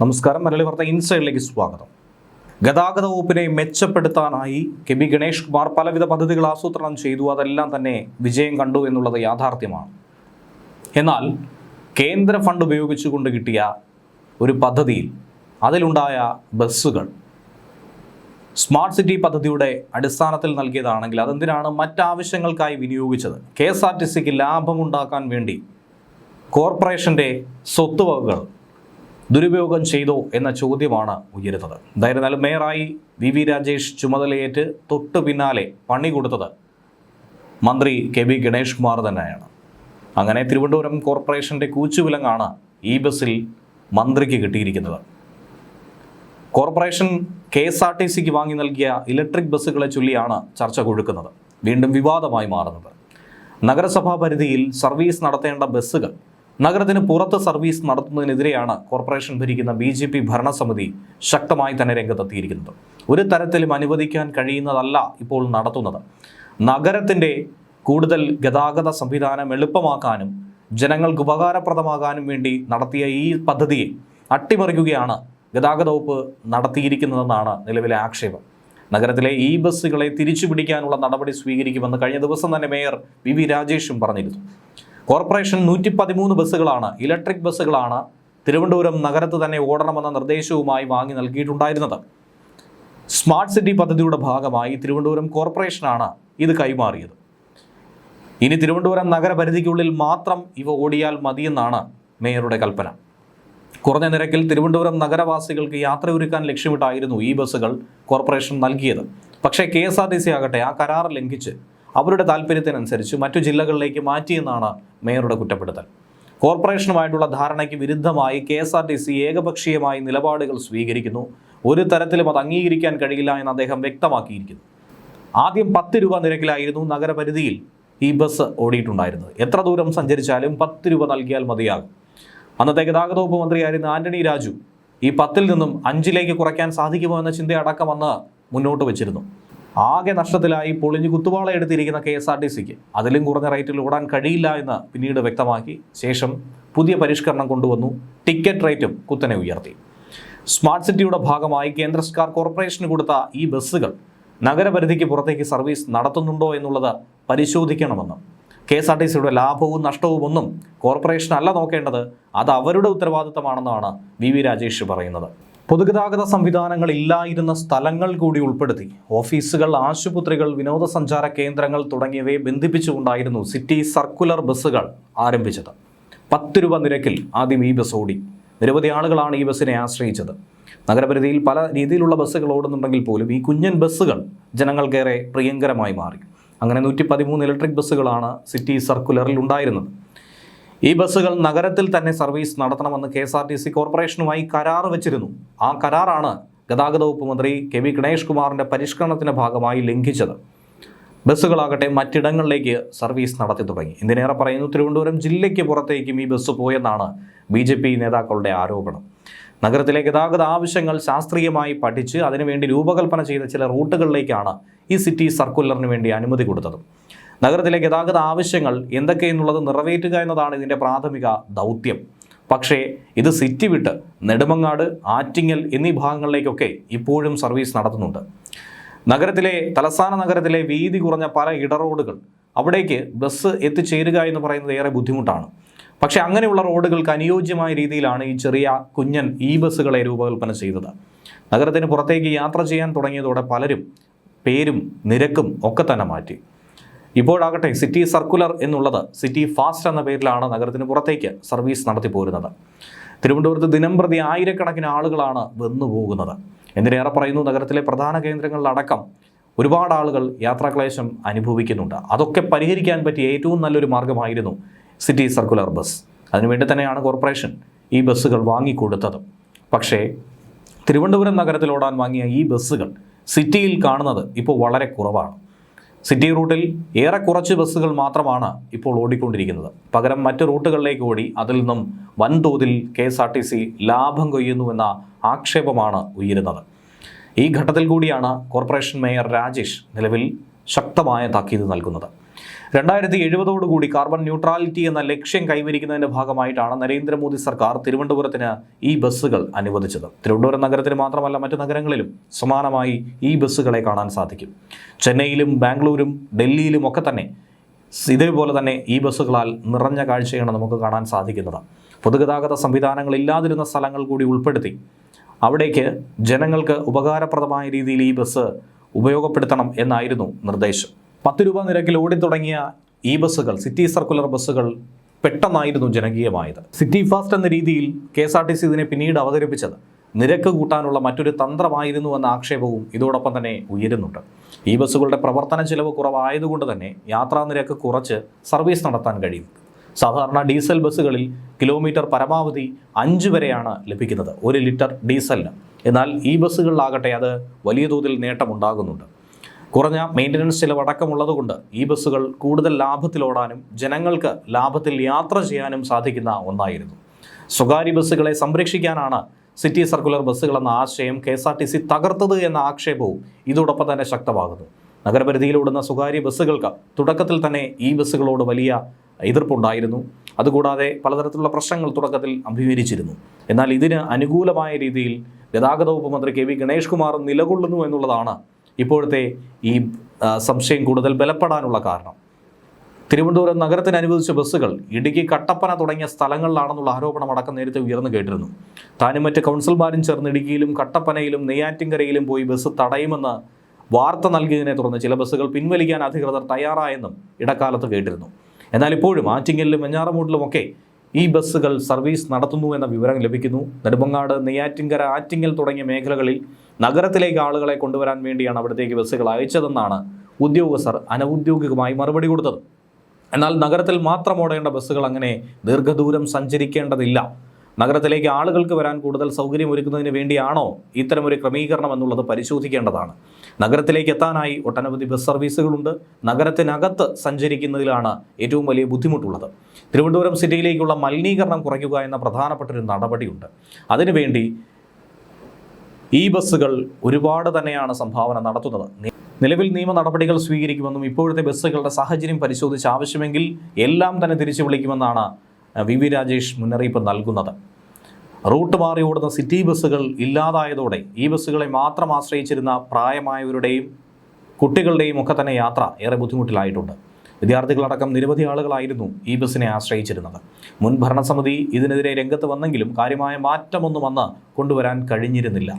നമസ്കാരം. മലയാളി വാർത്ത ഇൻസൈഡിലേക്ക് സ്വാഗതം. ഗതാഗത വകുപ്പിനെ മെച്ചപ്പെടുത്താനായി കെ.ബി. ഗണേഷ് കുമാർ പലവിധ പദ്ധതികൾ ആസൂത്രണം ചെയ്തു. അതെല്ലാം തന്നെ വിജയം കണ്ടു എന്നുള്ളത് യാഥാർത്ഥ്യമാണ്. എന്നാൽ കേന്ദ്ര ഫണ്ട് ഉപയോഗിച്ചുകൊണ്ട് കിട്ടിയ ഒരു പദ്ധതിയിൽ അതിലുണ്ടായ ബസ്സുകൾ സ്മാർട്ട് സിറ്റി പദ്ധതിയുടെ അടിസ്ഥാനത്തിൽ നൽകിയതാണെങ്കിൽ അതെന്തിനാണ് മറ്റാവശ്യങ്ങൾക്കായി വിനിയോഗിച്ചത്? KSRTCക്ക് ലാഭമുണ്ടാക്കാൻ വേണ്ടി കോർപ്പറേഷൻ്റെ സ്വത്തുവകകൾ ദുരുപയോഗം ചെയ്തോ എന്ന ചോദ്യമാണ് ഉയരുന്നത്. എന്തായിരുന്നാലും മേയറായി വി രാജേഷ് ചുമതലയേറ്റ് തൊട്ടു പിന്നാലെ പണി കൊടുത്തത് മന്ത്രി കെ.ബി. ഗണേഷ് കുമാർ തന്നെയാണ്. അങ്ങനെ തിരുവനന്തപുരം കോർപ്പറേഷൻ്റെ കൂച്ചുവിലങ്ങാണ് ഈ ബസ്സിൽ മന്ത്രിക്ക് കിട്ടിയിരിക്കുന്നത്. കോർപ്പറേഷൻ KSRTCക്ക് വാങ്ങി നൽകിയ ഇലക്ട്രിക് ബസ്സുകളെ ചൊല്ലിയാണ് ചർച്ച കൊഴുക്കുന്നത്, വീണ്ടും വിവാദമായി മാറുന്നത്. നഗരസഭാ പരിധിയിൽ സർവീസ് നടത്തേണ്ട ബസ്സുകൾ നഗരത്തിന് പുറത്ത് സർവീസ് നടത്തുന്നതിനെതിരെയാണ് കോർപ്പറേഷൻ ഭരിക്കുന്ന BJP ഭരണസമിതി ശക്തമായി തന്നെ രംഗത്തെത്തിയിരിക്കുന്നത്. ഒരു തരത്തിലും അനുവദിക്കാൻ കഴിയുന്നതല്ല ഇപ്പോൾ നടത്തുന്നത്. നഗരത്തിൻ്റെ കൂടുതൽ ഗതാഗത സംവിധാനം എളുപ്പമാക്കാനും ജനങ്ങൾക്ക് ഉപകാരപ്രദമാകാനും വേണ്ടി നടത്തിയ ഈ പദ്ധതിയെ അട്ടിമറിക്കുകയാണ് ഗതാഗത വകുപ്പ് നടത്തിയിരിക്കുന്നതെന്നാണ് നിലവിലെ ആക്ഷേപം. നഗരത്തിലെ ഈ ബസ്സുകളെ തിരിച്ചുപിടിക്കാനുള്ള നടപടി സ്വീകരിക്കുമെന്ന് കഴിഞ്ഞ ദിവസം തന്നെ മേയർ വി രാജേഷും പറഞ്ഞിരുന്നു. കോർപ്പറേഷൻ 113 ബസ്സുകളാണ്, ഇലക്ട്രിക് ബസ്സുകളാണ് തിരുവനന്തപുരം നഗരത്ത് തന്നെ ഓടണമെന്ന നിർദ്ദേശവുമായി വാങ്ങി നൽകിയിട്ടുണ്ടായിരുന്നത്. സ്മാർട്ട് സിറ്റി പദ്ധതിയുടെ ഭാഗമായി തിരുവനന്തപുരം കോർപ്പറേഷനാണ് ഇത് കൈമാറിയത്. ഇനി തിരുവനന്തപുരം നഗരപരിധിക്കുള്ളിൽ മാത്രം ഇവ ഓടിയാൽ മതിയെന്നാണ് മേയറുടെ കൽപ്പന. കുറഞ്ഞ നിരക്കിൽ തിരുവനന്തപുരം നഗരവാസികൾക്ക് യാത്രയൊരുക്കാൻ ലക്ഷ്യമിട്ടായിരുന്നു ഈ ബസ്സുകൾ കോർപ്പറേഷൻ നൽകിയത്. പക്ഷേ KSRTC ആകട്ടെ ആ കരാർ ലംഘിച്ച് അവരുടെ താല്പര്യത്തിനനുസരിച്ച് മറ്റു ജില്ലകളിലേക്ക് മാറ്റിയെന്നാണ് മേയറുടെ കുറ്റപ്പെടുത്തൽ. കോർപ്പറേഷനുമായിട്ടുള്ള ധാരണയ്ക്ക് വിരുദ്ധമായി KSRTC ഏകപക്ഷീയമായി നിലപാടുകൾ സ്വീകരിക്കുന്നു. ഒരു തരത്തിലും അത് അംഗീകരിക്കാൻ കഴിയില്ല എന്ന് അദ്ദേഹം വ്യക്തമാക്കിയിരിക്കുന്നു. ആദ്യം 10 രൂപ നിരക്കിലായിരുന്നു നഗരപരിധിയിൽ ഈ ബസ് ഓടിയിട്ടുണ്ടായിരുന്നത്. എത്ര ദൂരം സഞ്ചരിച്ചാലും 10 രൂപ നൽകിയാൽ മതിയാകും. അന്നത്തെ ഗതാഗത വകുപ്പ് മന്ത്രിയായിരുന്ന ആന്റണി രാജു ഈ 10-ൽ നിന്നും 5-ലേക്ക് കുറയ്ക്കാൻ സാധിക്കുമോ എന്ന ചിന്തയടക്കം അന്ന് മുന്നോട്ട് വെച്ചിരുന്നു. ആകെ നഷ്ടത്തിലായി പൊളിഞ്ഞു കുത്തുവാള എടുത്തിരിക്കുന്ന KSRTCക്ക് അതിലും കുറഞ്ഞ റേറ്റിൽ ഓടാൻ കഴിയില്ല എന്ന് പിന്നീട് വ്യക്തമാക്കി. ശേഷം പുതിയ പരിഷ്കരണം കൊണ്ടുവന്നു. ടിക്കറ്റ് റേറ്റും കുത്തനെ ഉയർത്തി. സ്മാർട്ട് സിറ്റിയുടെ ഭാഗമായി കേന്ദ്ര സർക്കാർ കോർപ്പറേഷന് കൊടുത്ത ഈ ബസ്സുകൾ നഗരപരിധിക്ക് പുറത്തേക്ക് സർവീസ് നടത്തുന്നുണ്ടോ എന്നുള്ളത് പരിശോധിക്കണമെന്നും KSRTCയുടെ ലാഭവും നഷ്ടവും ഒന്നും കോർപ്പറേഷൻ അല്ല നോക്കേണ്ടത്, അത് അവരുടെ ഉത്തരവാദിത്തമാണെന്നാണ് വി രാജേഷ് പറയുന്നത്. പൊതുഗതാഗത സംവിധാനങ്ങൾ ഇല്ലായിരുന്ന സ്ഥലങ്ങൾ കൂടി ഉൾപ്പെടുത്തി ഓഫീസുകൾ, ആശുപത്രികൾ, വിനോദസഞ്ചാര കേന്ദ്രങ്ങൾ തുടങ്ങിയവയെ ബന്ധിപ്പിച്ചുകൊണ്ടായിരുന്നു സിറ്റി സർക്കുലർ ബസ്സുകൾ ആരംഭിച്ചത്. 10 രൂപ നിരക്കിൽ ആദ്യം ഈ ബസ് ഓടി. നിരവധി ആളുകളാണ് ഈ ബസ്സിനെ ആശ്രയിച്ചത്. നഗരപരിധിയിൽ പല രീതിയിലുള്ള ബസ്സുകൾ ഓടുന്നുണ്ടെങ്കിൽ പോലും ഈ കുഞ്ഞൻ ബസ്സുകൾ ജനങ്ങൾക്കേറെ പ്രിയങ്കരമായി മാറി. അങ്ങനെ 113 ഇലക്ട്രിക് ബസ്സുകളാണ് സിറ്റി സർക്കുലറിൽ ഉണ്ടായിരുന്നത്. ഈ ബസ്സുകൾ നഗരത്തിൽ തന്നെ സർവീസ് നടത്തണമെന്ന് KSRTC കോർപ്പറേഷനുമായി കരാർ വെച്ചിരുന്നു. ആ കരാറാണ് ഗതാഗത വകുപ്പ് മന്ത്രി കെ.ബി. ഗണേഷ് കുമാറിൻ്റെ പരിഷ്കരണത്തിൻ്റെ ഭാഗമായി ലംഘിച്ചത്. ബസ്സുകളാകട്ടെ മറ്റിടങ്ങളിലേക്ക് സർവീസ് നടത്തി തുടങ്ങി. എന്തിനേറെ പറയുന്നു, തിരുവനന്തപുരം ജില്ലയ്ക്ക് പുറത്തേക്കും ഈ ബസ് പോയെന്നാണ് BJP നേതാക്കളുടെ ആരോപണം. നഗരത്തിലെ ഗതാഗത ആവശ്യങ്ങൾ ശാസ്ത്രീയമായി പഠിച്ച് അതിനുവേണ്ടി രൂപകൽപ്പന ചെയ്ത ചില റൂട്ടുകളിലേക്കാണ് ഈ സിറ്റി സർക്കുലറിന് വേണ്ടി അനുമതി കൊടുത്തത്. നഗരത്തിലെ ഗതാഗത ആവശ്യങ്ങൾ എന്തൊക്കെയെന്നുള്ളത് നിറവേറ്റുക എന്നതാണ് ഇതിൻ്റെ പ്രാഥമിക ദൗത്യം. പക്ഷേ ഇത് സിറ്റി വിട്ട് നെടുമങ്ങാട്, ആറ്റിങ്ങൽ എന്നീ ഭാഗങ്ങളിലേക്കൊക്കെ ഇപ്പോഴും സർവീസ് നടത്തുന്നുണ്ട്. തലസ്ഥാന നഗരത്തിലെ വീതി കുറഞ്ഞ പല ഇടറോഡുകൾ, അവിടേക്ക് ബസ് എത്തിച്ചേരുക എന്ന് പറയുന്നത് ഏറെ ബുദ്ധിമുട്ടാണ്. പക്ഷേ അങ്ങനെയുള്ള റോഡുകൾക്ക് അനുയോജ്യമായ രീതിയിലാണ് ഈ ചെറിയ കുഞ്ഞൻ ഈ ബസ്സുകളെ രൂപകൽപ്പന ചെയ്തത്. നഗരത്തിന് പുറത്തേക്ക് യാത്ര ചെയ്യാൻ തുടങ്ങിയതോടെ പലരും പേരും നിരക്കും ഒക്കെ തന്നെ മാറ്റി. ഇപ്പോഴാകട്ടെ സിറ്റി സർക്കുലർ എന്നുള്ളത് സിറ്റി ഫാസ്റ്റ് എന്ന പേരിലാണ് നഗരത്തിന് പുറത്തേക്ക് സർവീസ് നടത്തി പോരുന്നത്. തിരുവനന്തപുരത്ത് ദിനംപ്രതി ആയിരക്കണക്കിന് ആളുകളാണ് വന്നു പോകുന്നത്. എന്തിനേറെ പറയുന്നു, നഗരത്തിലെ പ്രധാന കേന്ദ്രങ്ങളിലടക്കം ഒരുപാട് ആളുകൾ യാത്രാക്ലേശം അനുഭവിക്കുന്നുണ്ട്. അതൊക്കെ പരിഹരിക്കാൻ പറ്റിയ ഏറ്റവും നല്ലൊരു മാർഗമായിരുന്നു സിറ്റി സർക്കുലർ ബസ്. അതിനുവേണ്ടി തന്നെയാണ് കോർപ്പറേഷൻ ഈ ബസ്സുകൾ വാങ്ങിക്കൊടുത്തത്. പക്ഷേ തിരുവനന്തപുരം നഗരത്തിൽ ഓടാൻ വാങ്ങിയ ഈ ബസ്സുകൾ സിറ്റിയിൽ കാണുന്നത് ഇപ്പോൾ വളരെ കുറവാണ്. സിറ്റി റൂട്ടിൽ ഏറെ കുറച്ച് ബസ്സുകൾ മാത്രമാണ് ഇപ്പോൾ ഓടിക്കൊണ്ടിരിക്കുന്നത്. പകരം മറ്റ് റൂട്ടുകളിലേക്ക് ഓടി അതിൽ നിന്നും വൻതോതിൽ KSRTC ലാഭം കൊയ്യുന്നുവെന്ന ആക്ഷേപമാണ് ഉയരുന്നത്. ഈ ഘട്ടത്തിൽ കൂടിയാണ് കോർപ്പറേഷൻ മേയർ രാജേഷ് നിലവിൽ ശക്തമായ താക്കീത് നൽകുന്നത്. 2070 കാർബൺ ന്യൂട്രാലിറ്റി എന്ന ലക്ഷ്യം കൈവരിക്കുന്നതിന്റെ ഭാഗമായിട്ടാണ് നരേന്ദ്രമോദി സർക്കാർ തിരുവനന്തപുരത്തിന് ഈ ബസ്സുകൾ അനുവദിച്ചത്. തിരുവനന്തപുരം നഗരത്തിന് മാത്രമല്ല മറ്റു നഗരങ്ങളിലും സമാനമായി ഈ ബസ്സുകളെ കാണാൻ സാധിക്കും. ചെന്നൈയിലും ബാംഗ്ലൂരും ഡൽഹിയിലും ഒക്കെ തന്നെ ഇതേപോലെ തന്നെ ഈ ബസ്സുകളാൽ നിറഞ്ഞ കാഴ്ചയാണ് നമുക്ക് കാണാൻ സാധിക്കുന്നത്. പൊതുഗതാഗത സംവിധാനങ്ങൾ ഇല്ലാതിരുന്ന സ്ഥലങ്ങൾ കൂടി ഉൾപ്പെടുത്തി അവിടേക്ക് ജനങ്ങൾക്ക് ഉപകാരപ്രദമായ രീതിയിൽ ഈ ബസ് ഉപയോഗപ്പെടുത്തണം എന്നായിരുന്നു നിർദ്ദേശം. 10 രൂപ നിരക്കിൽ ഓടിത്തുടങ്ങിയ ഈ ബസ്സുകൾ, സിറ്റി സർക്കുലർ ബസ്സുകൾ പെട്ടെന്നായിരുന്നു ജനകീയമായത്. സിറ്റി ഫാസ്റ്റ് എന്ന രീതിയിൽ KSRTC ഇതിനെ പിന്നീട് അവതരിപ്പിച്ചത് നിരക്ക് കൂട്ടാനുള്ള മറ്റൊരു തന്ത്രമായിരുന്നു എന്ന ആക്ഷേപവും ഇതോടൊപ്പം തന്നെ ഉയരുന്നുണ്ട്. ഈ ബസ്സുകളുടെ പ്രവർത്തന ചെലവ് കുറവായതുകൊണ്ട് തന്നെ യാത്രാ നിരക്ക് കുറച്ച് സർവീസ് നടത്താൻ കഴിയും. സാധാരണ ഡീസൽ ബസ്സുകളിൽ കിലോമീറ്റർ പരമാവധി 5 വരെയാണ് ലഭിക്കുന്നത് 1 ലിറ്റർ ഡീസലിന്. എന്നാൽ ഈ ബസ്സുകളിലാകട്ടെ അത് വലിയ തോതിൽ നേട്ടമുണ്ടാകുന്നുണ്ട്. കുറഞ്ഞ മെയിൻ്റനൻസ് ചിലവ് അടക്കമുള്ളതുകൊണ്ട് ഈ ബസ്സുകൾ കൂടുതൽ ലാഭത്തിലോടാനും ജനങ്ങൾക്ക് ലാഭത്തിൽ യാത്ര ചെയ്യാനും സാധിക്കുന്ന ഒന്നായിരുന്നു. സ്വകാര്യ ബസ്സുകളെ സംരക്ഷിക്കാനാണ് സിറ്റി സർക്കുലർ ബസ്സുകളെന്ന ആശയം KSRTC തകർത്തത് എന്ന ആക്ഷേപവും ഇതോടൊപ്പം തന്നെ ശക്തമാകുന്നു. നഗരപരിധിയിലോടുന്ന സ്വകാര്യ ബസ്സുകൾക്ക് തുടക്കത്തിൽ തന്നെ ഈ ബസ്സുകളോട് വലിയ എതിർപ്പുണ്ടായിരുന്നു. അതുകൂടാതെ പലതരത്തിലുള്ള പ്രശ്നങ്ങൾ തുടക്കത്തിൽ അഭിമുഖീകരിച്ചിരുന്നു. എന്നാൽ ഇതിന് അനുകൂലമായ രീതിയിൽ ഗതാഗത വകുപ്പ് മന്ത്രി KV ഗണേഷ് കുമാർ നിലകൊള്ളുന്നു എന്നുള്ളതാണ് ഇപ്പോഴത്തെ ഈ സംശയം കൂടുതൽ ബലപ്പെടാനുള്ള കാരണം. തിരുവനന്തപുരം നഗരത്തിന് അനുവദിച്ച ബസ്സുകൾ ഇടുക്കി, കട്ടപ്പന തുടങ്ങിയ സ്ഥലങ്ങളിലാണെന്നുള്ള ആരോപണം അടക്കം നേരത്തെ ഉയർന്നു കേട്ടിരുന്നു. താനും മറ്റ് കൗൺസിൽമാരും ചേർന്ന് ഇടുക്കിയിലും കട്ടപ്പനയിലും നെയ്യാറ്റിൻകരയിലും പോയി ബസ് തടയുമെന്ന് വാർത്ത നൽകിയതിനെ തുടർന്ന് ചില ബസ്സുകൾ പിൻവലിക്കാൻ അധികൃതർ തയ്യാറായെന്നും ഇടക്കാലത്ത് കേട്ടിരുന്നു. എന്നാൽ ഇപ്പോഴും ആറ്റിങ്ങലിലും വെഞ്ഞാറമൂട്ടിലുമൊക്കെ ഈ ബസ്സുകൾ സർവീസ് നടത്തുന്നു എന്ന വിവരം ലഭിക്കുന്നു. നെടുമങ്ങാട്, നെയ്യാറ്റിൻകര, ആറ്റിങ്ങൽ തുടങ്ങിയ മേഖലകളിൽ നഗരത്തിലേക്ക് ആളുകളെ കൊണ്ടുവരാൻ വേണ്ടിയാണ് അവിടത്തേക്ക് ബസ്സുകൾ അയച്ചതെന്നാണ് ഉദ്യോഗസ്ഥർ അനൗദ്യോഗികമായി മറുപടി കൊടുത്തത്. എന്നാൽ നഗരത്തിൽ മാത്രം ഓടേണ്ട ബസ്സുകൾ അങ്ങനെ ദീർഘദൂരം സഞ്ചരിക്കേണ്ടതില്ല. നഗരത്തിലേക്ക് ആളുകൾക്ക് വരാൻ കൂടുതൽ സൗകര്യമൊരുക്കുന്നതിന് വേണ്ടിയാണോ ഇത്തരമൊരു ക്രമീകരണം എന്നുള്ളത് പരിശോധിക്കേണ്ടതാണ്. നഗരത്തിലേക്ക് എത്താനായി ഒട്ടനവധി ബസ് സർവീസുകളുണ്ട്. നഗരത്തിനകത്ത് സഞ്ചരിക്കുന്നതിലാണ് ഏറ്റവും വലിയ ബുദ്ധിമുട്ടുള്ളത്. തിരുവനന്തപുരം സിറ്റിയിലേക്കുള്ള മലിനീകരണം കുറയ്ക്കുക എന്ന പ്രധാനപ്പെട്ടൊരു നടപടിയുണ്ട്. അതിനുവേണ്ടി ഈ ബസ്സുകൾ ഒരുപാട് തന്നെയാണ് സംഭാവന നടത്തുന്നത്. നിലവിൽ നിയമ നടപടികൾ സ്വീകരിക്കുമെന്നും ഇപ്പോഴത്തെ ബസ്സുകളുടെ സാഹചര്യം പരിശോധിച്ച് ആവശ്യമെങ്കിൽ എല്ലാം തന്നെ തിരിച്ചു വിളിക്കുമെന്നാണ് VV രാജേഷ് മുന്നറിയിപ്പ് നൽകുന്നത്. റൂട്ട് മാറി ഓടുന്ന സിറ്റി ബസ്സുകൾ ഇല്ലാതായതോടെ ഈ ബസ്സുകളെ മാത്രം ആശ്രയിച്ചിരുന്ന പ്രായമായവരുടെയും കുട്ടികളുടെയും ഒക്കെ തന്നെ യാത്ര ഏറെ ബുദ്ധിമുട്ടിലായിട്ടുണ്ട്. വിദ്യാർത്ഥികളടക്കം നിരവധി ആളുകളായിരുന്നു ഈ ബസ്സിനെ ആശ്രയിച്ചിരുന്നത്. മുൻ ഭരണസമിതി ഇതിനെതിരെ രംഗത്ത് വന്നെങ്കിലും കാര്യമായ മാറ്റമൊന്നും അന്ന് കൊണ്ടുവരാൻ കഴിഞ്ഞിരുന്നില്ല.